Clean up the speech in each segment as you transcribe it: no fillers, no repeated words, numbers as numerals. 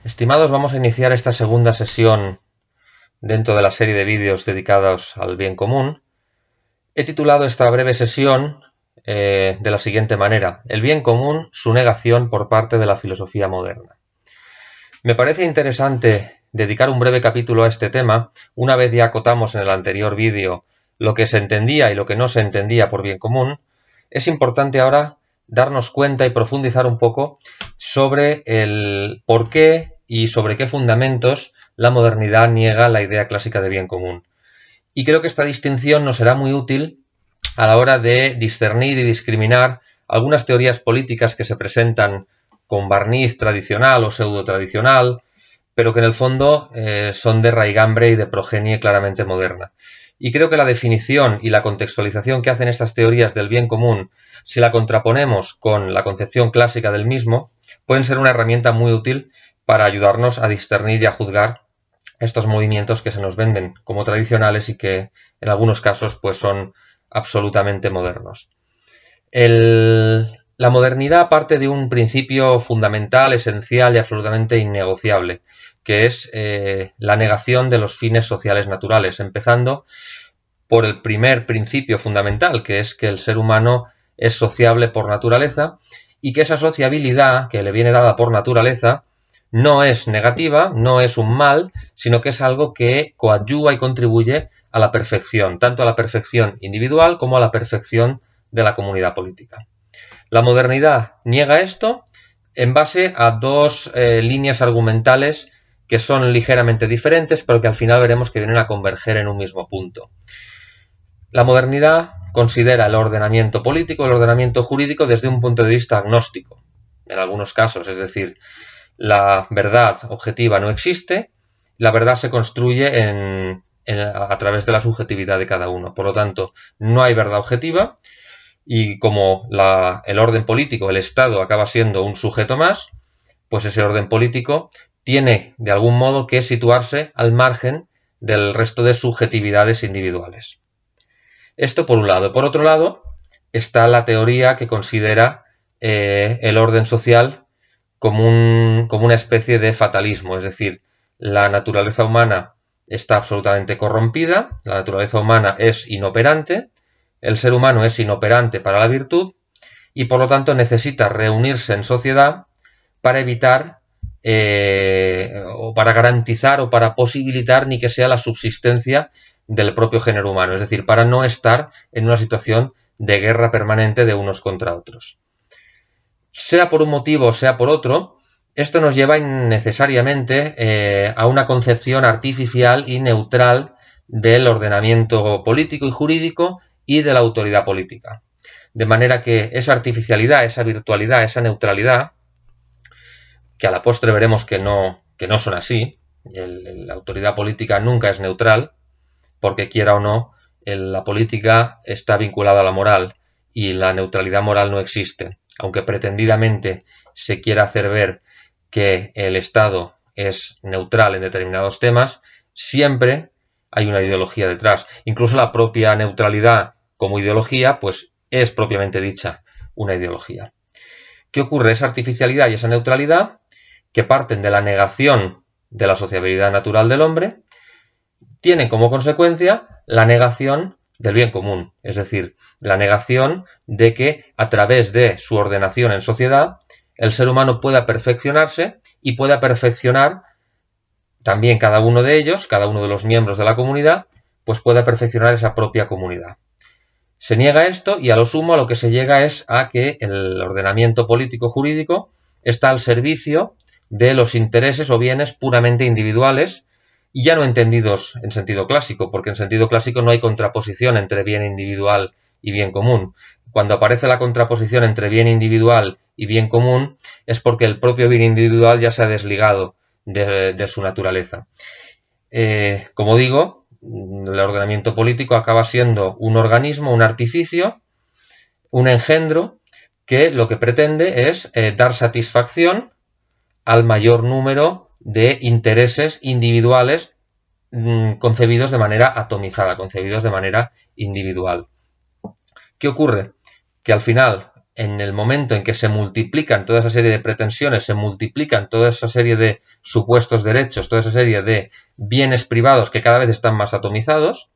Estimados, vamos a iniciar esta segunda sesión dentro de la serie de vídeos dedicados al bien común. He titulado esta breve sesión de la siguiente manera: el bien común, su negación por parte de la filosofía moderna. Me parece interesante dedicar un breve capítulo a este tema, una vez ya acotamos en el anterior vídeo lo que se entendía y lo que no se entendía por bien común. Es importante ahora darnos cuenta y profundizar un poco sobre el por qué y sobre qué fundamentos la modernidad niega la idea clásica de bien común. Y creo que esta distinción nos será muy útil a la hora de discernir y discriminar algunas teorías políticas que se presentan con barniz tradicional o pseudo tradicional, pero que en el fondo son de raigambre y de progenie claramente moderna. Y creo que la definición y la contextualización que hacen estas teorías del bien común, si la contraponemos con la concepción clásica del mismo, pueden ser una herramienta muy útil para ayudarnos a discernir y a juzgar estos movimientos que se nos venden como tradicionales y que en algunos casos pues son absolutamente modernos. La modernidad parte de un principio fundamental, esencial y absolutamente innegociable, que es la negación de los fines sociales naturales, empezando por el primer principio fundamental, que es que el ser humano es sociable por naturaleza y que esa sociabilidad que le viene dada por naturaleza no es negativa, no es un mal, sino que es algo que coadyuva y contribuye a la perfección, tanto a la perfección individual como a la perfección de la comunidad política. La modernidad niega esto en base a dos líneas argumentales que son ligeramente diferentes, pero que al final veremos que vienen a converger en un mismo punto. La modernidad considera el ordenamiento político, el ordenamiento jurídico desde un punto de vista agnóstico, en algunos casos, es decir, la verdad objetiva no existe, la verdad se construye a través de la subjetividad de cada uno. Por lo tanto, no hay verdad objetiva y como el orden político, el Estado, acaba siendo un sujeto más, pues ese orden político tiene de algún modo que situarse al margen del resto de subjetividades individuales. Esto por un lado. Por otro lado, está la teoría que considera el orden social como una especie de fatalismo, es decir, la naturaleza humana está absolutamente corrompida, la naturaleza humana es inoperante, el ser humano es inoperante para la virtud y por lo tanto necesita reunirse en sociedad para evitar o para garantizar o para posibilitar ni que sea la subsistencia del propio género humano, es decir, para no estar en una situación de guerra permanente de unos contra otros. Sea por un motivo o sea por otro, esto nos lleva innecesariamente a una concepción artificial y neutral del ordenamiento político y jurídico y de la autoridad política. De manera que esa artificialidad, esa virtualidad, esa neutralidad, que a la postre veremos que no son así, la autoridad política nunca es neutral, porque quiera o no, la política está vinculada a la moral y la neutralidad moral no existe, aunque pretendidamente se quiera hacer ver que el Estado es neutral en determinados temas, siempre hay una ideología detrás. Incluso la propia neutralidad como ideología, pues es propiamente dicha una ideología. ¿Qué ocurre? Esa artificialidad y esa neutralidad, que parten de la negación de la sociabilidad natural del hombre, tienen como consecuencia la negación del bien común, es decir, la negación de que a través de su ordenación en sociedad el ser humano pueda perfeccionarse y pueda perfeccionar también cada uno de ellos, cada uno de los miembros de la comunidad, pues pueda perfeccionar esa propia comunidad. Se niega esto y a lo sumo a lo que se llega es a que el ordenamiento político jurídico está al servicio de los intereses o bienes puramente individuales y ya no entendidos en sentido clásico, porque en sentido clásico no hay contraposición entre bien individual y bien común. Cuando aparece la contraposición entre bien individual y bien común es porque el propio bien individual ya se ha desligado de su naturaleza. Como digo, el ordenamiento político acaba siendo un organismo, un artificio, un engendro que lo que pretende es dar satisfacción al mayor número de intereses individuales concebidos de manera atomizada, concebidos de manera individual. ¿Qué ocurre? Que al final en el momento en que se multiplican toda esa serie de pretensiones, se multiplican toda esa serie de supuestos derechos, toda esa serie de bienes privados que cada vez están más atomizados,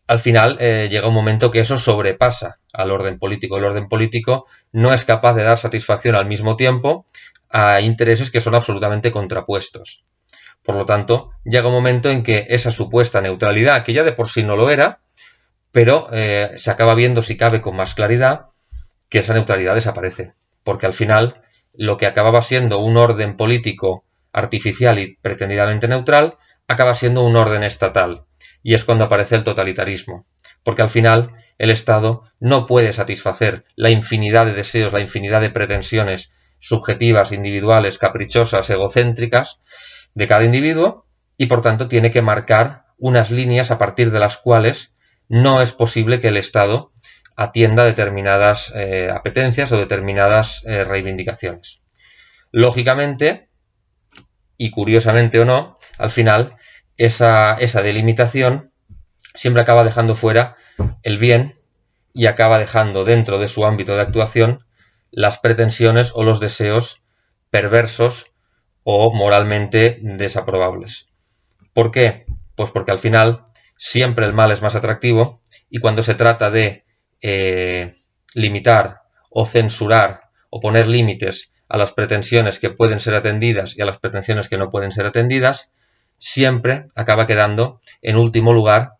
al final llega un momento que eso sobrepasa al orden político. El orden político no es capaz de dar satisfacción al mismo tiempo a intereses que son absolutamente contrapuestos. Por lo tanto, llega un momento en que esa supuesta neutralidad, que ya de por sí no lo era, pero se acaba viendo, si cabe, con más claridad, que esa neutralidad desaparece. Porque al final, lo que acababa siendo un orden político artificial y pretendidamente neutral, acaba siendo un orden estatal. Y es cuando aparece el totalitarismo. Porque al final, el Estado no puede satisfacer la infinidad de deseos, la infinidad de pretensiones subjetivas, individuales, caprichosas, egocéntricas de cada individuo, y por tanto tiene que marcar unas líneas a partir de las cuales no es posible que el Estado atienda determinadas apetencias o determinadas reivindicaciones. Lógicamente, y curiosamente o no, al final esa delimitación siempre acaba dejando fuera el bien y acaba dejando dentro de su ámbito de actuación las pretensiones o los deseos perversos o moralmente desaprobables. ¿Por qué? Pues porque al final siempre el mal es más atractivo y cuando se trata de limitar o censurar o poner límites a las pretensiones que pueden ser atendidas y a las pretensiones que no pueden ser atendidas, siempre acaba quedando en último lugar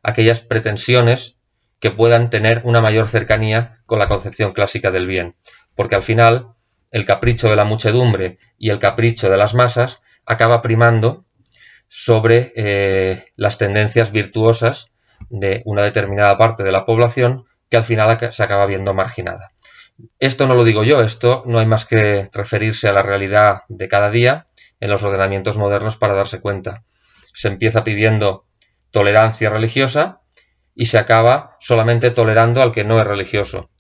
aquellas pretensiones que puedan tener una mayor cercanía con la concepción clásica del bien. Porque al final el capricho de la muchedumbre y el capricho de las masas acaba primando sobre las tendencias virtuosas de una determinada parte de la población que al final se acaba viendo marginada. Esto no lo digo yo, esto no hay más que referirse a la realidad de cada día en los ordenamientos modernos para darse cuenta. Se empieza pidiendo tolerancia religiosa y se acaba solamente tolerando al que no es religioso.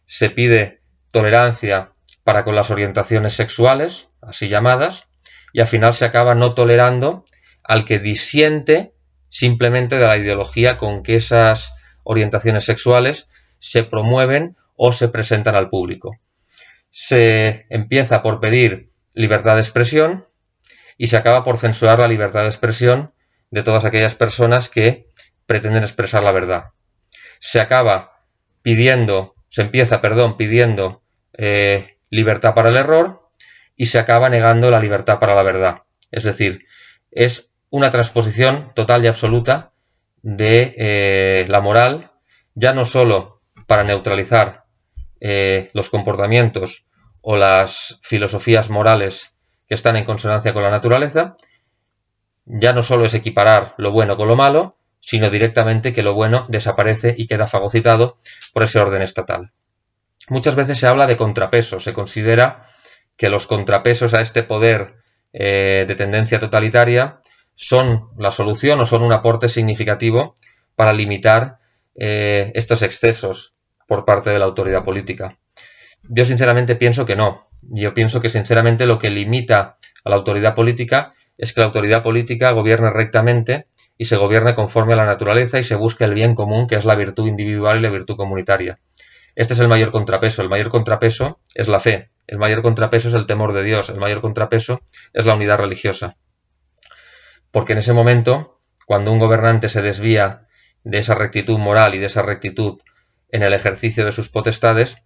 Se pide tolerancia para con las orientaciones sexuales, así llamadas, y al final se acaba no tolerando al que disiente simplemente de la ideología con que esas orientaciones sexuales se promueven o se presentan al público. Se empieza por pedir libertad de expresión y se acaba por censurar la libertad de expresión de todas aquellas personas que pretenden expresar la verdad. Se empieza pidiendo libertad para el error y se acaba negando la libertad para la verdad. Es decir, es una transposición total y absoluta de la moral, ya no solo para neutralizar los comportamientos o las filosofías morales que están en consonancia con la naturaleza, ya no solo es equiparar lo bueno con lo malo, sino directamente que lo bueno desaparece y queda fagocitado por ese orden estatal. Muchas veces se habla de contrapesos, se considera que los contrapesos a este poder de tendencia totalitaria son la solución o son un aporte significativo para limitar estos excesos por parte de la autoridad política. Yo sinceramente pienso que no. Yo pienso que sinceramente lo que limita a la autoridad política es que la autoridad política gobierne rectamente y se gobierne conforme a la naturaleza y se busque el bien común, que es la virtud individual y la virtud comunitaria. Este es el mayor contrapeso. El mayor contrapeso es la fe. El mayor contrapeso es el temor de Dios. El mayor contrapeso es la unidad religiosa. Porque en ese momento, cuando un gobernante se desvía de esa rectitud moral y de esa rectitud en el ejercicio de sus potestades,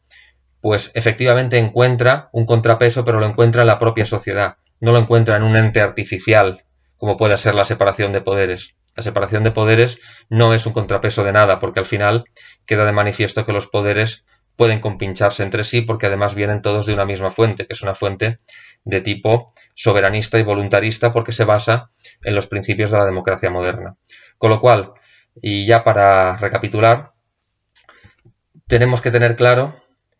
pues efectivamente encuentra un contrapeso, pero lo encuentra en la propia sociedad. No lo encuentra en un ente artificial, como puede ser la separación de poderes. La separación de poderes no es un contrapeso de nada, porque al final queda de manifiesto que los poderes pueden compincharse entre sí, porque además vienen todos de una misma fuente, que es una fuente de tipo soberanista y voluntarista, porque se basa en los principios de la democracia moderna. Con lo cual, y ya para recapitular, tenemos que tener claro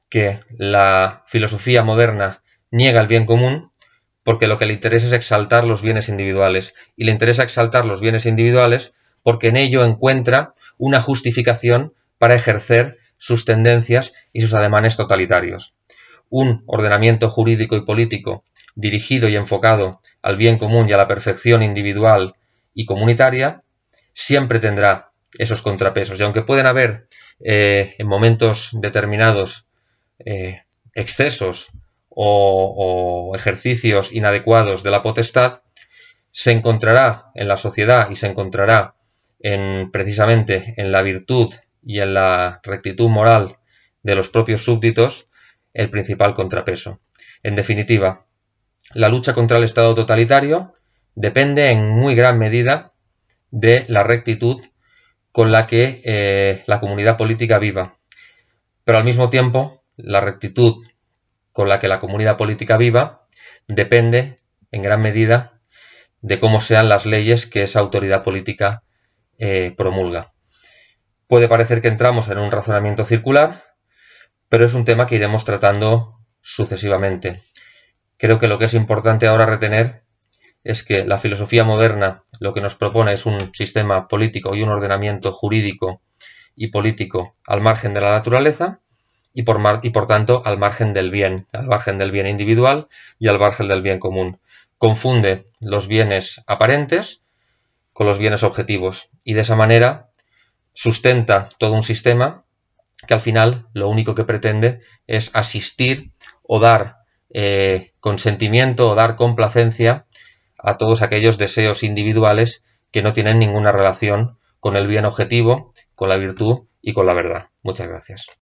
que la filosofía moderna niega el bien común porque lo que le interesa es exaltar los bienes individuales. Y le interesa exaltar los bienes individuales porque en ello encuentra una justificación para ejercer sus tendencias y sus ademanes totalitarios. Un ordenamiento jurídico y político dirigido y enfocado al bien común y a la perfección individual y comunitaria siempre tendrá esos contrapesos. Y aunque pueden haber en momentos determinados excesos o ejercicios inadecuados de la potestad, se encontrará en la sociedad y se encontrará precisamente en la virtud y en la rectitud moral de los propios súbditos el principal contrapeso. En definitiva, la lucha contra el Estado totalitario depende en muy gran medida de la rectitud con la que la comunidad política viva. Pero al mismo tiempo, la rectitud con la que la comunidad política viva depende en gran medida de cómo sean las leyes que esa autoridad política promulga. Puede parecer que entramos en un razonamiento circular, pero es un tema que iremos tratando sucesivamente. Creo que lo que es importante ahora retener es que la filosofía moderna lo que nos propone es un sistema político y un ordenamiento jurídico y político al margen de la naturaleza y por tanto al margen del bien individual y al margen del bien común. Confunde los bienes aparentes con los bienes objetivos y de esa manera sustenta todo un sistema que al final lo único que pretende es asistir o dar consentimiento o dar complacencia a todos aquellos deseos individuales que no tienen ninguna relación con el bien objetivo, con la virtud y con la verdad. Muchas gracias.